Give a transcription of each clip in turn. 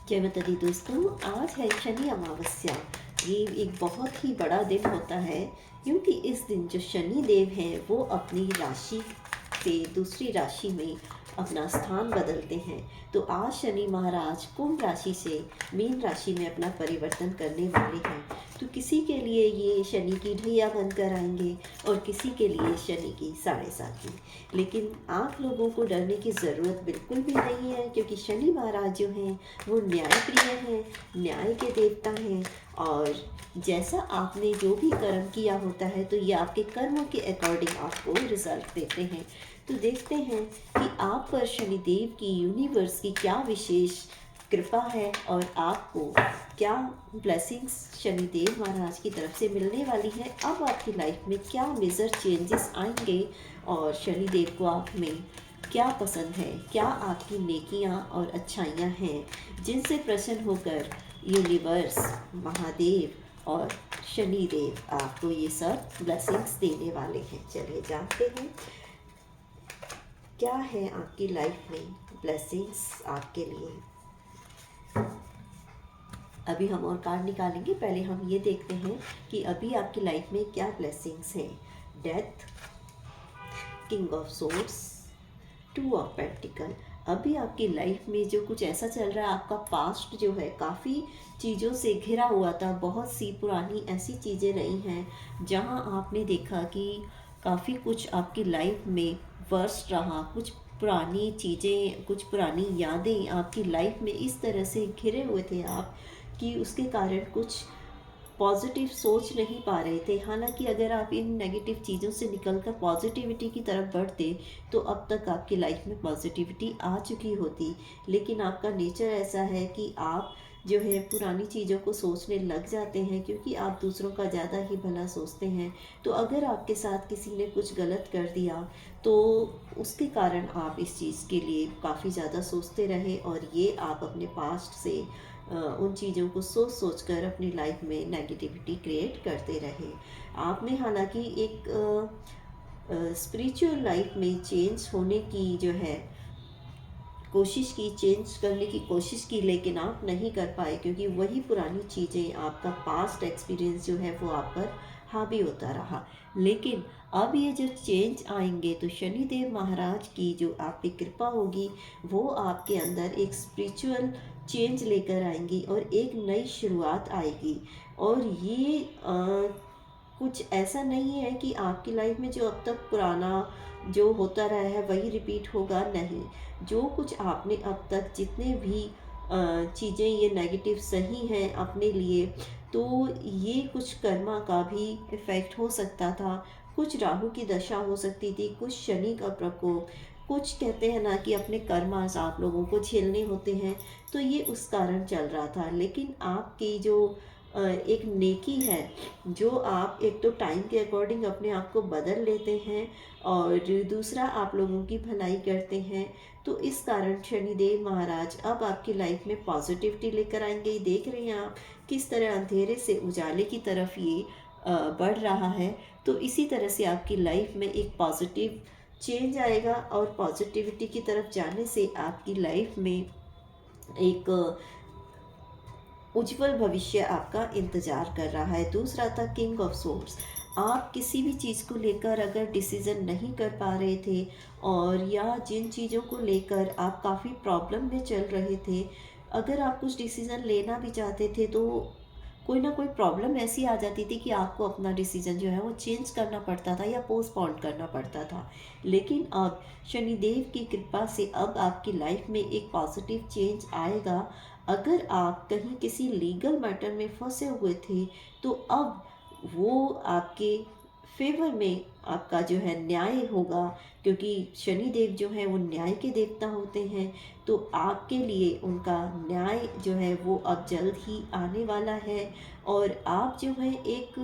जय माता दी दोस्तों। आज है शनि अमावस्या। ये एक बहुत ही बड़ा दिन होता है क्योंकि इस दिन जो शनि देव हैं वो अपनी राशि से दूसरी राशि में अपना स्थान बदलते हैं। तो आज शनि महाराज कुंभ राशि से मीन राशि में अपना परिवर्तन करने वाले हैं। तो किसी के लिए ये शनि की ढैया बनकर आएंगे और किसी के लिए शनि की 7.5 लेकिन आप लोगों को डरने की ज़रूरत बिल्कुल भी नहीं है क्योंकि शनि महाराज जो हैं वो न्यायप्रिय हैं, न्याय के देवता हैं। और जैसा आपने जो भी कर्म किया होता है तो ये आपके कर्मों के अकॉर्डिंग आपको रिजल्ट देते हैं। तो देखते हैं कि आप पर शनिदेव की यूनिवर्स की क्या विशेष कृपा है और आपको क्या ब्लेसिंग्स शनिदेव महाराज की तरफ से मिलने वाली है। अब आपकी लाइफ में क्या मेजर चेंजेस आएंगे और शनिदेव को आप में क्या पसंद है, क्या आपकी नेकियां और अच्छाइयां हैं जिनसे प्रसन्न होकर यूनिवर्स, महादेव और शनिदेव आपको ये सब ब्लेसिंग्स देने वाले हैं। चलिए जानते हैं क्या है आपकी लाइफ में ब्लेसिंग्स आपके लिए। अभी हम और कार्ड निकालेंगे, पहले हम ये देखते हैं कि अभी आपकी लाइफ में क्या ब्लेसिंग्स हैं। Death, king of swords, 2 of pentacle. अभी आपकी लाइफ में जो कुछ ऐसा चल रहा है, आपका पास्ट जो है काफ़ी चीज़ों से घिरा हुआ था। बहुत सी पुरानी ऐसी चीज़ें रही हैं जहां आपने देखा कि काफ़ी कुछ आपकी लाइफ में वर्स्ट रहा। कुछ पुरानी चीज़ें, कुछ पुरानी यादें आपकी लाइफ में इस तरह से घिरे हुए थे आप कि उसके कारण कुछ पॉजिटिव सोच नहीं पा रहे थे। हालांकि अगर आप इन नेगेटिव चीज़ों से निकलकर पॉजिटिविटी की तरफ बढ़ते तो अब तक आपकी लाइफ में पॉजिटिविटी आ चुकी होती। लेकिन आपका नेचर ऐसा है कि आप जो है पुरानी चीज़ों को सोचने लग जाते हैं क्योंकि आप दूसरों का ज़्यादा ही भला सोचते हैं। तो अगर आपके साथ किसी ने कुछ गलत कर दिया तो उसके कारण आप इस चीज़ के लिए काफ़ी ज़्यादा सोचते रहे और ये आप अपने पास्ट से उन चीज़ों को सोच सोच कर अपनी लाइफ में नेगेटिविटी क्रिएट करते रहे। आपने हालांकि एक स्पिरिचुअल लाइफ में चेंज होने की जो है कोशिश की, चेंज करने की कोशिश की, लेकिन आप नहीं कर पाए क्योंकि वही पुरानी चीज़ें, आपका पास्ट एक्सपीरियंस जो है वो आप पर हावी होता रहा। लेकिन अब ये जो चेंज आएंगे तो शनिदेव महाराज की जो आप पे कृपा होगी वो आपके अंदर एक स्पिरिचुअल चेंज लेकर आएंगी और एक नई शुरुआत आएगी। और ये कुछ ऐसा नहीं है कि आपकी लाइफ में जो अब तक पुराना जो होता रहा है वही रिपीट होगा, नहीं। जो कुछ आपने अब तक जितने भी चीज़ें ये नेगेटिव सही हैं अपने लिए, तो ये कुछ कर्मा का भी इफ़ेक्ट हो सकता था, कुछ राहु की दशा हो सकती थी, कुछ शनि का प्रकोप, कुछ कहते हैं ना कि अपने कर्मास आप लोगों को झेलने होते हैं। तो ये उस कारण चल रहा था। लेकिन आपकी जो एक नेकी है, जो आप एक तो टाइम के अकॉर्डिंग अपने आप को बदल लेते हैं और दूसरा आप लोगों की भलाई करते हैं। तो इस कारण शनिदेव महाराज अब आपकी लाइफ में पॉजिटिविटी लेकर आएंगे। ये देख रहे हैं आप किस तरह अंधेरे से उजाले की तरफ ये बढ़ रहा है। तो इसी तरह से आपकी लाइफ में एक पॉजिटिव चेंज आएगा और पॉजिटिविटी की तरफ जाने से आपकी लाइफ में एक उज्जवल भविष्य आपका इंतजार कर रहा है। दूसरा था किंग ऑफ सोर्ड्स। आप किसी भी चीज़ को लेकर अगर डिसीज़न नहीं कर पा रहे थे और या जिन चीज़ों को लेकर आप काफ़ी प्रॉब्लम में चल रहे थे, अगर आप कुछ डिसीज़न लेना भी चाहते थे तो कोई ना कोई प्रॉब्लम ऐसी आ जाती थी कि आपको अपना डिसीज़न जो है वो चेंज करना पड़ता था या पोस्टपोन करना पड़ता था। लेकिन अब शनिदेव की कृपा से अब आपकी लाइफ में एक पॉजिटिव चेंज आएगा। अगर आप कहीं किसी लीगल मैटर में फंसे हुए थे तो अब वो आपके फेवर में आपका जो है न्याय होगा क्योंकि शनिदेव जो है वो न्याय के देवता होते हैं। तो आपके लिए उनका न्याय जो है वो अब जल्द ही आने वाला है और आप जो है एक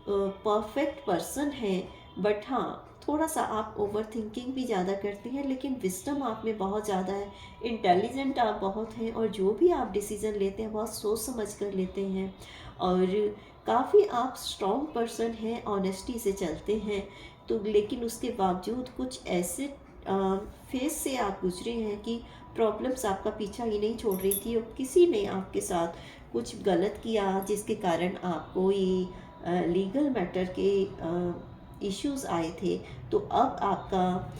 परफेक्ट पर्सन हैं। बट हाँ, थोड़ा सा आप ओवर थिंकिंग भी ज़्यादा करते हैं, लेकिन विस्डम आप में बहुत ज़्यादा है, इंटेलिजेंट आप बहुत हैं और जो भी आप डिसीज़न लेते हैं बहुत सोच समझ कर लेते हैं और काफ़ी आप स्ट्रॉन्ग पर्सन हैं, ऑनेस्टी से चलते हैं। तो लेकिन उसके बावजूद कुछ ऐसे फेस से आप गुजरे हैं कि प्रॉब्लम्स आपका पीछा ही नहीं छोड़ रही थी और किसी ने आपके साथ कुछ गलत किया जिसके कारण आपको ये लीगल मैटर के इश्यूज़ आए थे, तो अब आपका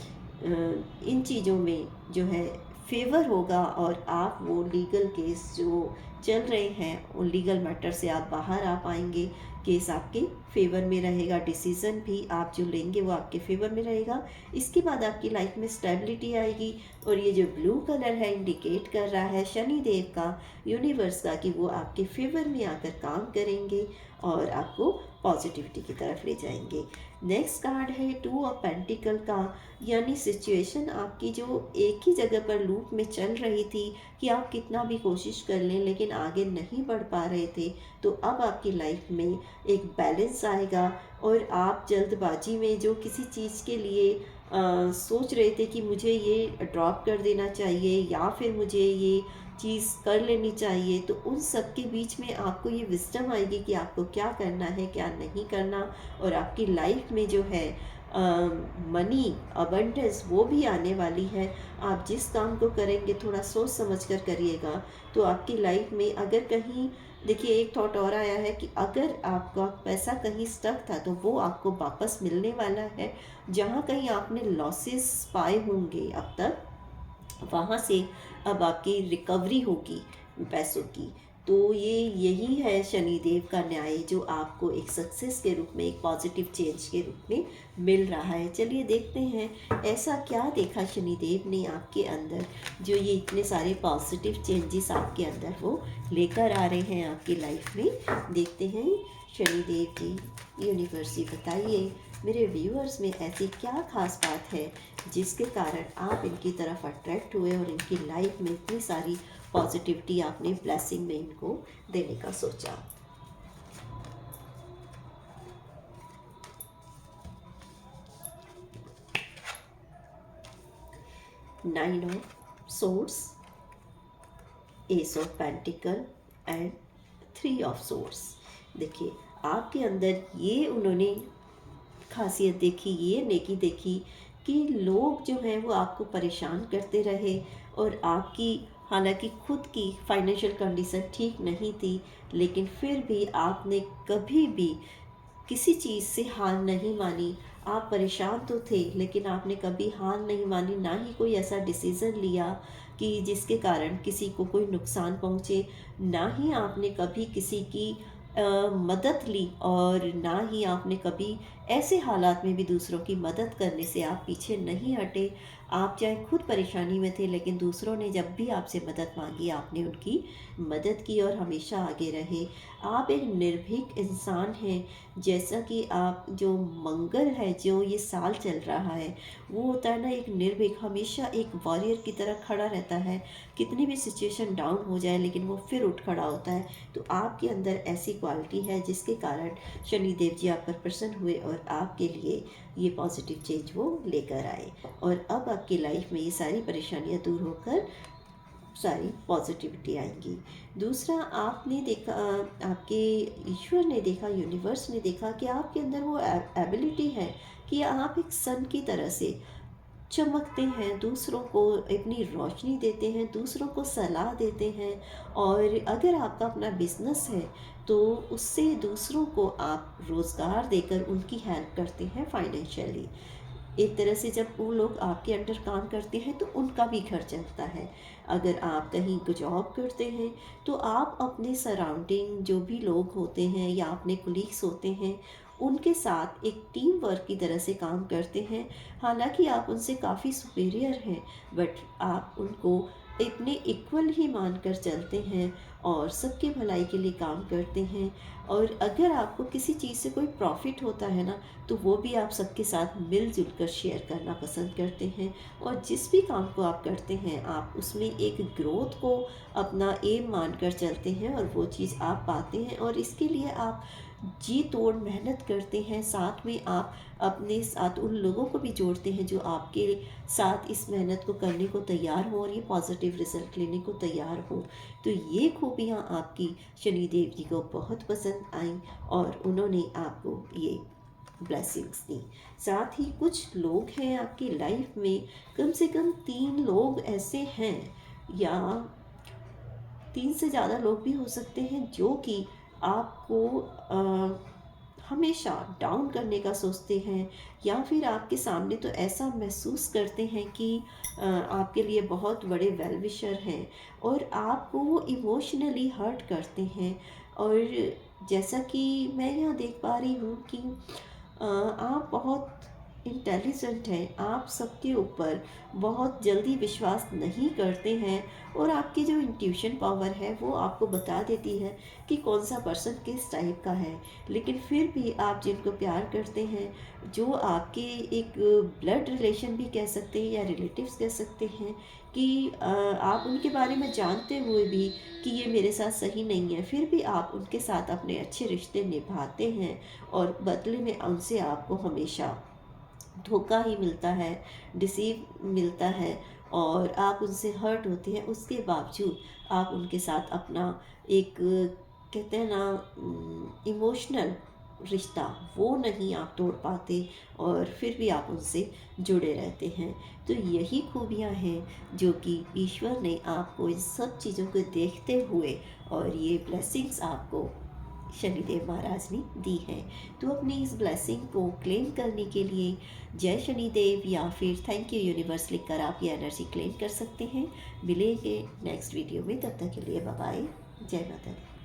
इन चीज़ों में जो है फेवर होगा और आप वो लीगल केस जो चल रहे हैं उन लीगल मैटर से आप बाहर आ पाएंगे। केस आपके फेवर में रहेगा, डिसीज़न भी आप जो लेंगे वो आपके फेवर में रहेगा। इसके बाद आपकी लाइफ में स्टेबिलिटी आएगी और ये जो ब्लू कलर है इंडिकेट कर रहा है शनि देव का, यूनिवर्स का, कि वो आपके फेवर में आकर काम करेंगे और आपको पॉजिटिविटी की तरफ ले जाएंगे। नेक्स्ट कार्ड है 2 ऑफ पेंटिकल का, यानी सिचुएशन आपकी जो एक ही जगह पर लूप में चल रही थी कि आप कितना भी कोशिश कर लें लेकिन आगे नहीं बढ़ पा रहे थे, तो अब आपकी लाइफ में एक बैलेंस आएगा और आप जल्दबाजी में जो किसी चीज़ के लिए सोच रहे थे कि मुझे ये ड्रॉप कर देना चाहिए या फिर मुझे ये चीज़ कर लेनी चाहिए, तो उन सब के बीच में आपको ये विजडम आएगी कि आपको क्या करना है क्या नहीं करना। और आपकी लाइफ में जो है मनी अबंडेंस वो भी आने वाली है। आप जिस काम को करेंगे थोड़ा सोच समझ कर करिएगा, तो आपकी लाइफ में अगर कहीं देखिए एक थॉट और आया है कि अगर आपका पैसा कहीं स्टक था तो वो आपको वापस मिलने वाला है। जहाँ कहीं आपने लॉसेस पाए होंगे अब तक, वहाँ से अब आपकी रिकवरी होगी पैसों की। तो ये यही है शनिदेव का न्याय जो आपको एक सक्सेस के रूप में, एक पॉजिटिव चेंज के रूप में मिल रहा है। चलिए देखते हैं ऐसा क्या देखा शनिदेव ने आपके अंदर जो ये इतने सारे पॉजिटिव चेंजेस आपके अंदर वो लेकर आ रहे हैं आपकी लाइफ में। देखते हैं शनिदेव जी, यूनिवर्स जी बताइए मेरे व्यूअर्स में ऐसी क्या खास बात है जिसके कारण आप इनकी तरफ अट्रैक्ट हुए और इनकी लाइफ में इतनी सारी पॉजिटिविटी आपने ब्लेसिंग में इनको देने का सोचा। Nine of swords, S of pentacle and 3 of swords. देखिए आपके अंदर ये उन्होंने खासियत देखी, ये नेकी देखी कि लोग जो हैं वो आपको परेशान करते रहे और आपकी हालांकि खुद की फाइनेंशियल कंडीशन ठीक नहीं थी, लेकिन फिर भी आपने कभी भी किसी चीज़ से हार नहीं मानी। आप परेशान तो थे लेकिन आपने कभी हार नहीं मानी, ना ही कोई ऐसा डिसीज़न लिया कि जिसके कारण किसी को कोई नुकसान पहुँचे, ना ही आपने कभी किसी की मदद ली और ना ही आपने कभी ऐसे हालात में भी दूसरों की मदद करने से आप पीछे नहीं हटे। आप चाहे खुद परेशानी में थे लेकिन दूसरों ने जब भी आपसे मदद मांगी आपने उनकी मदद की और हमेशा आगे रहे। आप एक निर्भीक इंसान हैं, जैसा कि आप जो मंगल है जो ये साल चल रहा है वो होता है ना एक निर्भीक, हमेशा एक वॉरियर की तरह खड़ा रहता है, कितनी भी सिचुएशन डाउन हो जाए लेकिन वो फिर उठ खड़ा होता है। तो आपके अंदर ऐसी क्वालिटी है जिसके कारण शनिदेव जी आप पर प्रसन्न हुए और आपके लिए ये पॉजिटिव चेंज वो लेकर आए और अब आपकी लाइफ में ये सारी परेशानियां दूर होकर सारी पॉजिटिविटी आएंगी। दूसरा आपने देखा, आपके ईश्वर ने देखा, यूनिवर्स ने देखा कि आपके अंदर वो एबिलिटी है कि आप एक सन की तरह से चमकते हैं, दूसरों को अपनी रोशनी देते हैं, दूसरों को सलाह देते हैं। और अगर आपका अपना बिजनेस है तो उससे दूसरों को आप रोज़गार देकर उनकी हेल्प करते हैं फाइनेंशियली। एक तरह से जब वो लोग आपके अंडर काम करते हैं तो उनका भी घर चलता है। अगर आप कहीं जॉब करते हैं तो आप अपने सराउंडिंग जो भी लोग होते हैं या अपने कोलीग्स होते हैं उनके साथ एक टीम वर्क की तरह से काम करते हैं। हालांकि आप उनसे काफ़ी सुपीरियर हैं बट आप उनको इतने इक्वल ही मानकर चलते हैं और सबके भलाई के लिए काम करते हैं। और अगर आपको किसी चीज़ से कोई प्रॉफिट होता है ना तो वो भी आप सबके साथ मिलजुल कर शेयर करना पसंद करते हैं। और जिस भी काम को आप करते हैं आप उसमें एक ग्रोथ को अपना एम मानकर चलते हैं और वो चीज़ आप पाते हैं और इसके लिए आप जी तोड़ मेहनत करते हैं। साथ में आप अपने साथ उन लोगों को भी जोड़ते हैं जो आपके साथ इस मेहनत को करने को तैयार हो और ये पॉजिटिव रिजल्ट लेने को तैयार हो। तो ये खूबियाँ आपकी शनिदेव जी को बहुत पसंद आई और उन्होंने आपको ये ब्लेसिंग्स दी। साथ ही कुछ लोग हैं आपकी लाइफ में, कम से कम 3 लोग ऐसे हैं या 3 से ज़्यादा लोग भी हो सकते हैं जो कि आपको हमेशा डाउन करने का सोचते हैं, या फिर आपके सामने तो ऐसा महसूस करते हैं कि आपके लिए बहुत बड़े वेल विशर हैं और आपको वो इमोशनली हर्ट करते हैं। और जैसा कि मैं यहाँ देख पा रही हूँ कि आप बहुत इंटेलिजेंट हैं, आप सबके ऊपर बहुत जल्दी विश्वास नहीं करते हैं, और आपकी जो इंट्यूशन पावर है वो आपको बता देती है कि कौन सा पर्सन किस टाइप का है। लेकिन फिर भी आप जिनको प्यार करते हैं, जो आपके एक ब्लड रिलेशन भी कह सकते हैं या रिलेटिव्स कह सकते हैं, कि आप उनके बारे में जानते हुए भी कि ये मेरे साथ सही नहीं है, फिर भी आप उनके साथ अपने अच्छे रिश्ते निभाते हैं, और बदले में उनसे आपको हमेशा धोखा ही मिलता है, डिसीव मिलता है, और आप उनसे हर्ट होते हैं। उसके बावजूद आप उनके साथ अपना एक कहते हैं ना इमोशनल रिश्ता वो नहीं आप तोड़ पाते, और फिर भी आप उनसे जुड़े रहते हैं। तो यही खूबियाँ हैं जो कि ईश्वर ने आपको इन सब चीज़ों को देखते हुए, और ये ब्लेसिंग्स आपको शनिदेव महाराज ने दी है। तो अपनी इस ब्लेसिंग को क्लेम करने के लिए जय शनिदेव या फिर थैंक यू यूनिवर्स लिखकर आप ये एनर्जी क्लेम कर सकते हैं। मिलेंगे नेक्स्ट वीडियो में, तब तक के लिए बाय बाय। जय माता दी।